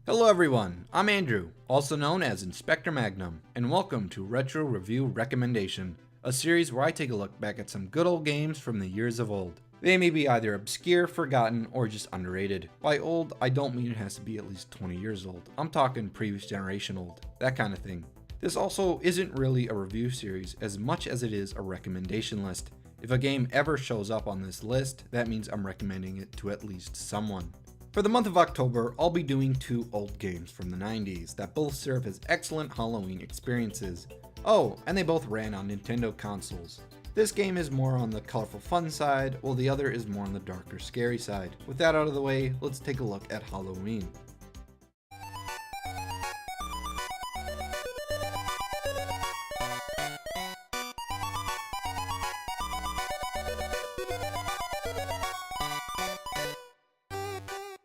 Hello everyone, I'm Andrew, also known as Inspector Magnum, and welcome to Retro Review Recommendation, a series where I take a look back at some good old games from the years of old. They may be either obscure, forgotten, or just underrated. By old, I don't mean it has to be at least 20 years old. I'm talking previous generation old, that kind of thing. This also isn't really a review series as much as it is a recommendation list. If a game ever shows up on this list, that means I'm recommending it to at least someone. For the month of October, I'll be doing two old games from the 90s that both serve as excellent Halloween experiences. Oh, and they both ran on Nintendo consoles. This game is more on the colorful fun side, while the other is more on the darker scary side. With that out of the way, let's take a look at Halloween.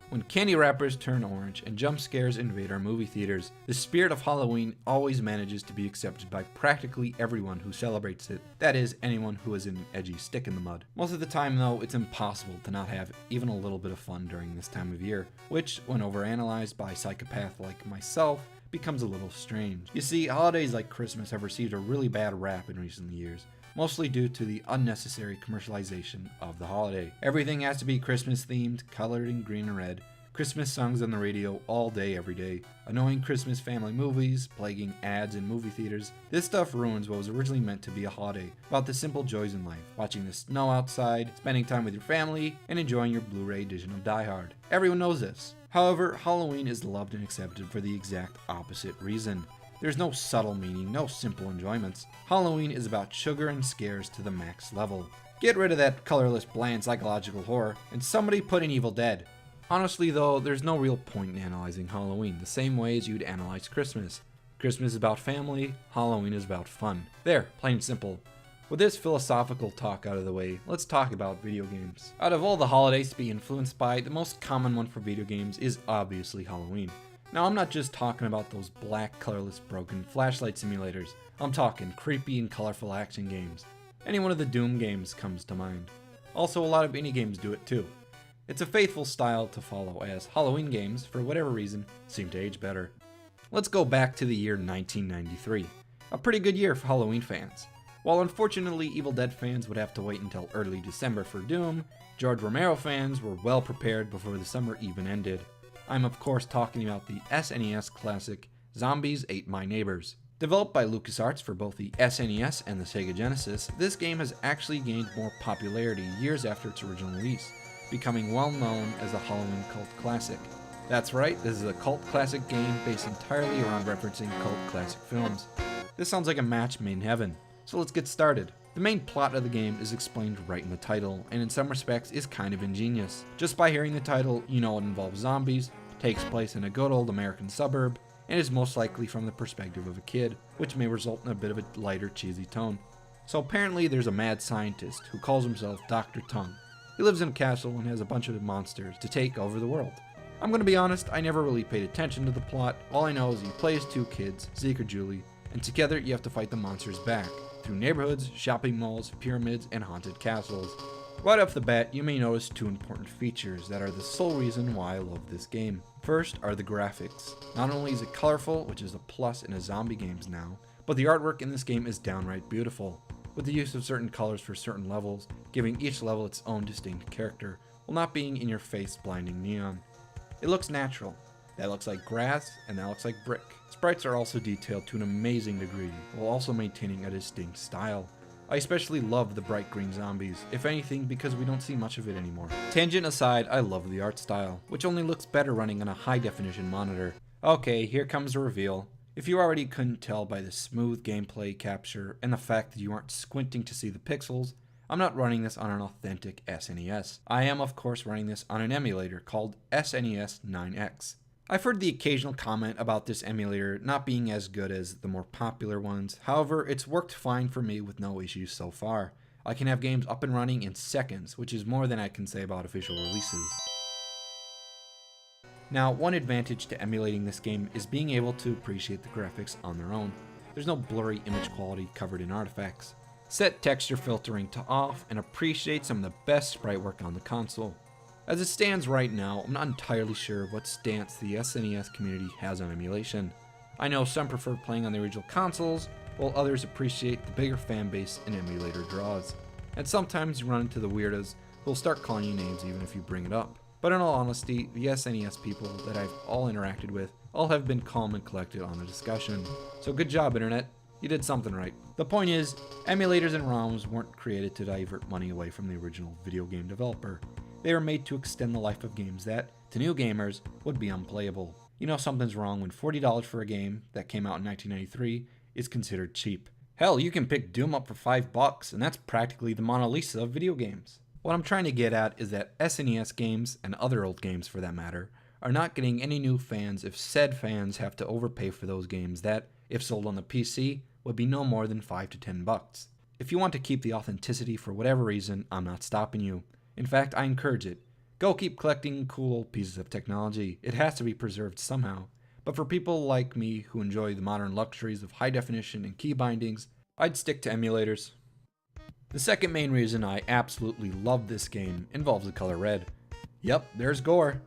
When candy wrappers turn orange and jump scares invade our movie theaters, the spirit of Halloween always manages to be accepted by practically everyone who celebrates it. That is, anyone who is an edgy stick in the mud. Most of the time though, it's impossible to not have even a little bit of fun during this time of year, which, when overanalyzed by a psychopath like myself, becomes a little strange. You see, holidays like Christmas have received a really bad rap in recent years, mostly due to the unnecessary commercialization of the holiday. Everything has to be Christmas themed, colored in green and red, Christmas songs on the radio all day every day, annoying Christmas family movies, plaguing ads in movie theaters. This stuff ruins what was originally meant to be a holiday, about the simple joys in life, watching the snow outside, spending time with your family, and enjoying your Blu-ray edition of Die Hard. Everyone knows this. However, Halloween is loved and accepted for the exact opposite reason. There's no subtle meaning, no simple enjoyments. Halloween is about sugar and scares to the max level. Get rid of that colorless, bland psychological horror, and somebody put in Evil Dead. Honestly though, there's no real point in analyzing Halloween the same way as you'd analyze Christmas. Christmas is about family, Halloween is about fun. There, plain and simple. With this philosophical talk out of the way, let's talk about video games. Out of all the holidays to be influenced by, the most common one for video games is obviously Halloween. Now, I'm not just talking about those black, colorless, broken flashlight simulators. I'm talking creepy and colorful action games. Any one of the Doom games comes to mind. Also, a lot of indie games do it too. It's a faithful style to follow, as Halloween games, for whatever reason, seem to age better. Let's go back to the year 1993. A pretty good year for Halloween fans. While unfortunately Evil Dead fans would have to wait until early December for Doom, George Romero fans were well prepared before the summer even ended. I'm of course talking about the SNES classic Zombies Ate My Neighbors. Developed by LucasArts for both the SNES and the Sega Genesis, this game has actually gained more popularity years after its original release, becoming well known as a Halloween cult classic. That's right, this is a cult classic game based entirely around referencing cult classic films. This sounds like a match made in heaven, so let's get started. The main plot of the game is explained right in the title, and in some respects is kind of ingenious. Just by hearing the title, you know it involves zombies, takes place in a good old American suburb, and is most likely from the perspective of a kid, which may result in a bit of a lighter, cheesy tone. So apparently there's a mad scientist who calls himself Dr. Tongue. He lives in a castle and has a bunch of monsters to take over the world. I'm gonna be honest, I never really paid attention to the plot. All I know is you play as two kids, Zeke or Julie, and together you have to fight the monsters back, through neighborhoods, shopping malls, pyramids, and haunted castles. Right off the bat, you may notice two important features that are the sole reason why I love this game. First are the graphics. Not only is it colorful, which is a plus in a zombie games now, but the artwork in this game is downright beautiful, with the use of certain colors for certain levels, giving each level its own distinct character, while not being in your face blinding neon. It looks natural. That looks like grass, and that looks like brick. Sprites are also detailed to an amazing degree, while also maintaining a distinct style. I especially love the bright green zombies, if anything because we don't see much of it anymore. Tangent aside, I love the art style, which only looks better running on a high definition monitor. Okay, here comes the reveal. If you already couldn't tell by the smooth gameplay capture and the fact that you aren't squinting to see the pixels, I'm not running this on an authentic SNES. I am of course running this on an emulator called SNES 9X. I've heard the occasional comment about this emulator not being as good as the more popular ones, however it's worked fine for me with no issues so far. I can have games up and running in seconds, which is more than I can say about official releases. Now, one advantage to emulating this game is being able to appreciate the graphics on their own. There's no blurry image quality covered in artifacts. Set texture filtering to off and appreciate some of the best sprite work on the console. As it stands right now, I'm not entirely sure what stance the SNES community has on emulation. I know some prefer playing on the original consoles, while others appreciate the bigger fan base an emulator draws. And sometimes you run into the weirdos who'll start calling you names even if you bring it up. But in all honesty, the SNES people that I've all interacted with all have been calm and collected on the discussion. So good job, internet. You did something right. The point is, emulators and ROMs weren't created to divert money away from the original video game developer. They were made to extend the life of games that, to new gamers, would be unplayable. You know something's wrong when $40 for a game that came out in 1993 is considered cheap. Hell, you can pick Doom up for $5, and that's practically the Mona Lisa of video games. What I'm trying to get at is that SNES games, and other old games for that matter, are not getting any new fans if said fans have to overpay for those games that, if sold on the PC, would be no more than $5 to $10. If you want to keep the authenticity for whatever reason, I'm not stopping you. In fact, I encourage it. Go keep collecting cool old pieces of technology. It has to be preserved somehow. But for people like me who enjoy the modern luxuries of high definition and key bindings, I'd stick to emulators. The second main reason I absolutely love this game involves the color red. Yep, there's gore.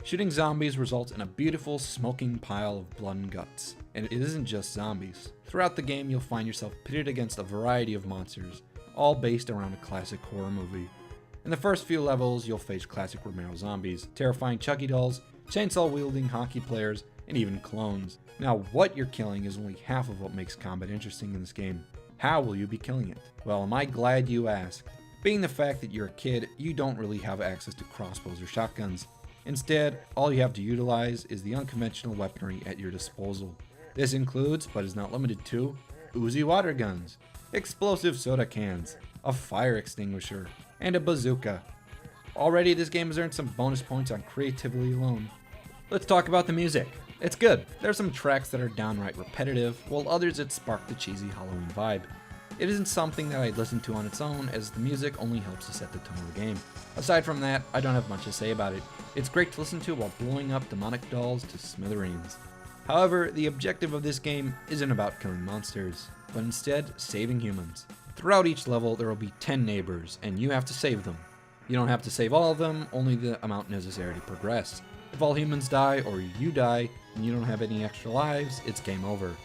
Shooting zombies results in a beautiful smoking pile of blood and guts. And it isn't just zombies. Throughout the game, you'll find yourself pitted against a variety of monsters, all based around a classic horror movie. In the first few levels, you'll face classic Romero zombies, terrifying Chucky dolls, chainsaw-wielding hockey players, and even clones. Now, what you're killing is only half of what makes combat interesting in this game. How will you be killing it? Well, am I glad you asked. Being the fact that you're a kid, you don't really have access to crossbows or shotguns. Instead, all you have to utilize is the unconventional weaponry at your disposal. This includes, but is not limited to, Uzi water guns, explosive soda cans, a fire extinguisher, and a bazooka. Already this game has earned some bonus points on creativity alone. Let's talk about the music. It's good. There's some tracks that are downright repetitive, while others that spark the cheesy Halloween vibe. It isn't something that I'd listen to on its own, as the music only helps to set the tone of the game. Aside from that, I don't have much to say about it. It's great to listen to while blowing up demonic dolls to smithereens. However, the objective of this game isn't about killing monsters, but instead saving humans. Throughout each level, there will be 10 neighbors, and you have to save them. You don't have to save all of them, only the amount necessary to progress. If all humans die, or you die, and you don't have any extra lives, it's game over.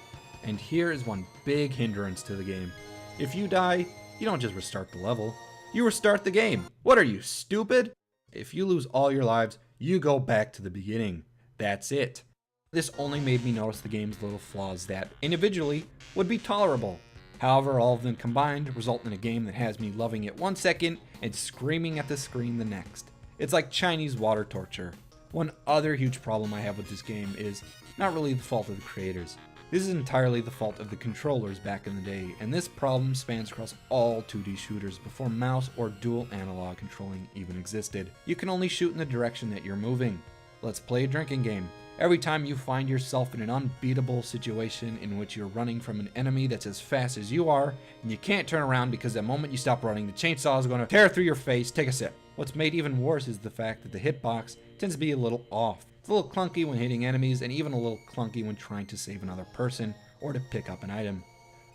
And here is one big hindrance to the game. If you die, you don't just restart the level, you restart the game. What are you, stupid? If you lose all your lives, you go back to the beginning. That's it. This only made me notice the game's little flaws that, individually, would be tolerable. However, all of them combined result in a game that has me loving it 1 second and screaming at the screen the next. It's like Chinese water torture. One other huge problem I have with this game is not really the fault of the creators. This is entirely the fault of the controllers back in the day, and this problem spans across all 2D shooters before mouse or dual analog controlling even existed. You can only shoot in the direction that you're moving. Let's play a drinking game. Every time you find yourself in an unbeatable situation in which you're running from an enemy that's as fast as you are, and you can't turn around because the moment you stop running, the chainsaw is going to tear through your face. Take a sip. What's made even worse is the fact that the hitbox tends to be a little off. It's a little clunky when hitting enemies, and even a little clunky when trying to save another person or to pick up an item.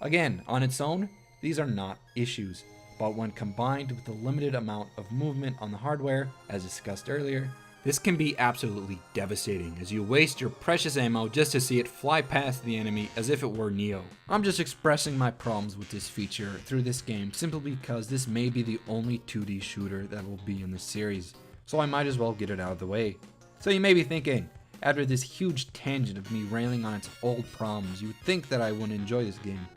Again, on its own, these are not issues, but when combined with the limited amount of movement on the hardware, as discussed earlier, this can be absolutely devastating as you waste your precious ammo just to see it fly past the enemy as if it were Neo. I'm just expressing my problems with this feature through this game simply because this may be the only 2D shooter that will be in this series, so I might as well get it out of the way. So you may be thinking, after this huge tangent of me railing on its old problems, you would think that I wouldn't enjoy this game.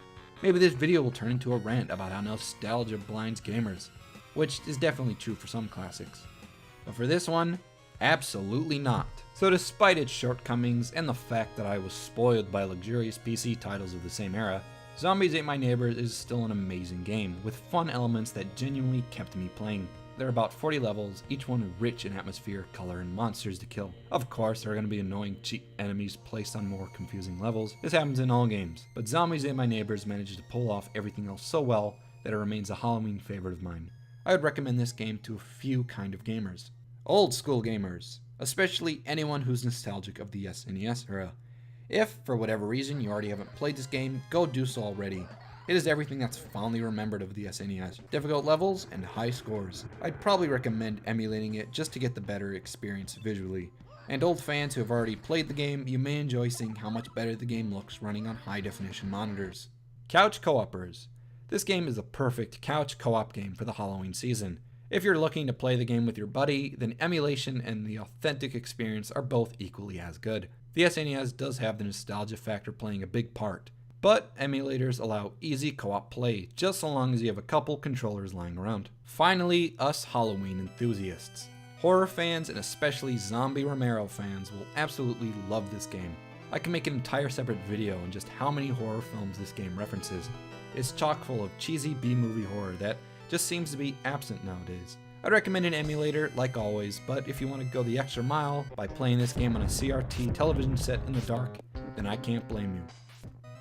Maybe this video will turn into a rant about how nostalgia blinds gamers, which is definitely true for some classics. But for this one, absolutely not. So despite its shortcomings and the fact that I was spoiled by luxurious PC titles of the same era, Zombies Ate My Neighbors is still an amazing game, with fun elements that genuinely kept me playing. There are about 40 levels, each one rich in atmosphere, color, and monsters to kill. Of course, there are going to be annoying cheat enemies placed on more confusing levels. This happens in all games, but Zombies Ate My Neighbors managed to pull off everything else so well that it remains a Halloween favorite of mine. I would recommend this game to a few kind of gamers. Old school gamers, especially anyone who's nostalgic of the SNES era. If, for whatever reason, you already haven't played this game, go do so already. It is everything that's fondly remembered of the SNES. Difficult levels and high scores. I'd probably recommend emulating it just to get the better experience visually. And old fans who have already played the game, you may enjoy seeing how much better the game looks running on high definition monitors. Couch Co-opers. This game is a perfect couch co-op game for the Halloween season. If you're looking to play the game with your buddy, then emulation and the authentic experience are both equally as good. The SNES does have the nostalgia factor playing a big part, but emulators allow easy co-op play, just so long as you have a couple controllers lying around. Finally, us Halloween enthusiasts. Horror fans and especially Zombie Romero fans will absolutely love this game. I can make an entire separate video on just how many horror films this game references. It's chock full of cheesy B-movie horror that just seems to be absent nowadays. I'd recommend an emulator, like always, but if you want to go the extra mile by playing this game on a CRT television set in the dark, then I can't blame you.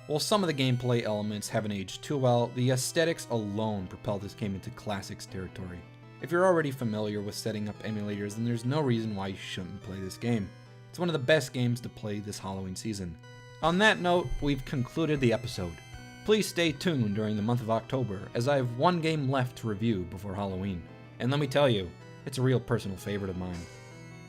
While some of the gameplay elements haven't aged too well, the aesthetics alone propel this game into classics territory. If you're already familiar with setting up emulators, then there's no reason why you shouldn't play this game. It's one of the best games to play this Halloween season. On that note, we've concluded the episode. Please stay tuned during the month of October, as I have one game left to review before Halloween. And let me tell you, it's a real personal favorite of mine.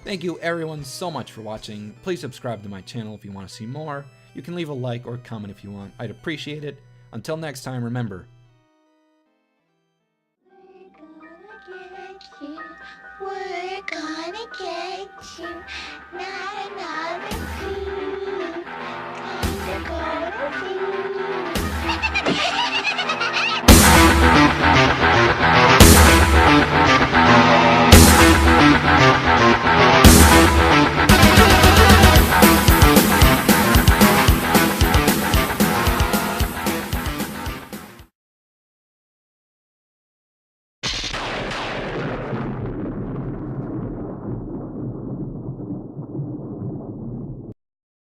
Thank you everyone so much for watching. Please subscribe to my channel if you want to see more. You can leave a like or a comment if you want. I'd appreciate it. Until next time, remember, we're gonna get you, not another